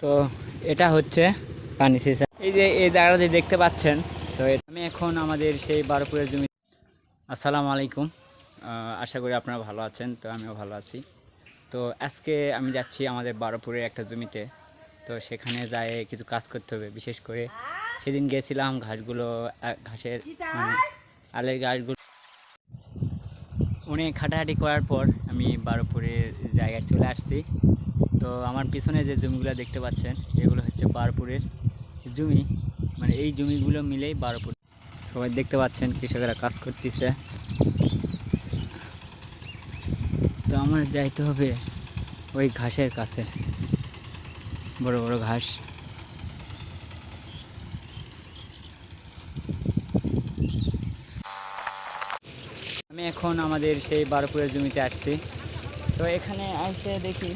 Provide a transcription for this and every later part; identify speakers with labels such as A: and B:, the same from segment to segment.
A: তো এটা হচ্ছে পানি সেচা। এই যে এই জায়গাটা দেখতে পাচ্ছেন, তো আমি এখন আমাদের সেই বারোপুরের জমি। আসসালামু আলাইকুম, আশা করি আপনারা ভালো আছেন। তো আমিও ভালো আছি। তো আজকে আমি যাচ্ছি আমাদের বারোপুরের একটা জমিতে। তো সেখানে যায় কিছু কাজ করতে হবে। বিশেষ করে সেদিন গেছিলাম ঘাসের মানে আলের গাছগুলো অনেক হাঁটাহাঁটি করার পর আমি বারোপুরের জায়গায় চলে আসছি। তো আমার পিছনে যে জমিগুলো দেখতে পাচ্ছেন, এগুলো হচ্ছে বারোপুরের জমি। মানে এই জমিগুলো মিলেই বারোপুর। সবাই দেখতে পাচ্ছেন কৃষকেরা কাজ করতেছে। তো আমার যাইতে হবে ওই ঘাসের কাছে, বড় বড় ঘাস। আমি এখন আমাদের সেই বারোপুরের জমিতে আসছি। তো এখানে এসে দেখি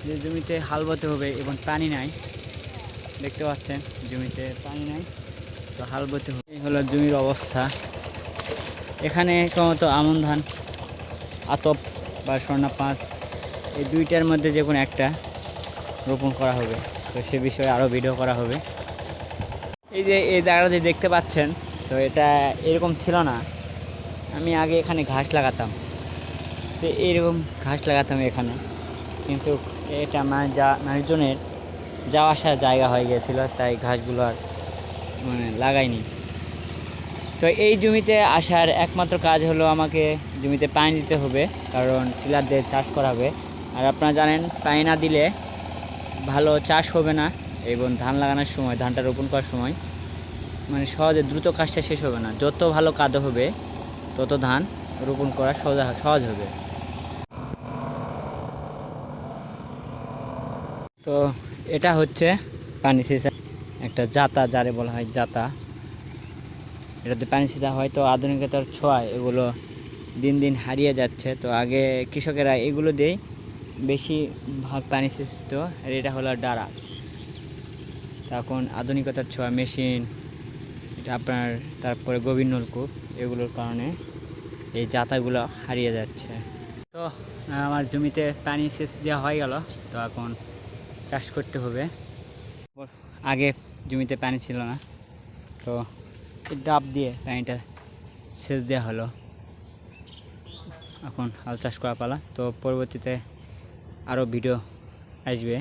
A: যে জমিতে হাল বতে হবে এবং পানি নাই। দেখতে পাচ্ছেন জমিতে পানি নাই, তো হাল বতে হবে। এই হলো জমির অবস্থা। এখানে ক্রমত আমন ধান, আতপ বা স্বর্ণা 5, এই দুইটার মধ্যে যে কোনো একটা রোপণ করা হবে। তো সে বিষয়ে আরও ভিডিও করা হবে। এই যে এই জায়গাটা দেখতে পাচ্ছেন, তো এটা এরকম ছিল না। আমি আগে এখানে ঘাস লাগাতাম, তো এইরকম ঘাস লাগাতাম এখানে, কিন্তু এটা মানুষজনের যাওয়া আসার জায়গা হয়ে গিয়েছিলো, তাই ঘাসগুলো আর লাগাইনি। তো এই জমিতে আসার একমাত্র কাজ হলো আমাকে জমিতে পানি দিতে হবে, কারণ টিলার দিয়ে চাষ করা হবে। আর আপনারা জানেন পানি না দিলে ভালো চাষ হবে না, এবং ধান লাগানোর সময়, ধানটা রোপণ করার সময় সহজে দ্রুত কাজটা শেষ হবে না। যত ভালো কাদা হবে তত ধান রোপণ করা সহজ হবে। তো এটা হচ্ছে পানি সেচা, একটা জাতা, যারে বলা হয় জাতা। এটাতে পানি সেচা হয়। তো আধুনিকতার ছোঁয়ায় এগুলো দিন দিন হারিয়ে যাচ্ছে। তো আগে কৃষকেরা এগুলো দিয়েই বেশিরভাগ পানি সেচত, আর এটা হলো ডারা। তখন আধুনিকতার ছোঁয়া, মেশিন, এটা আপনার, তারপরে গভীর নলকূপ, এগুলোর কারণে এই জাতাগুলো হারিয়ে যাচ্ছে। তো আমার জমিতে পানি সেচ দেওয়া হয়ে গেল। তো এখন চাষ করতে হবে। আগে জমিতে পানি ছিল না, তো ডাব দিয়ে পানিটা সেচ দেওয়া হলো। এখন হাল চাষ করা পালা। তো পরবর্তীতে আরও ভিডিও আসবে।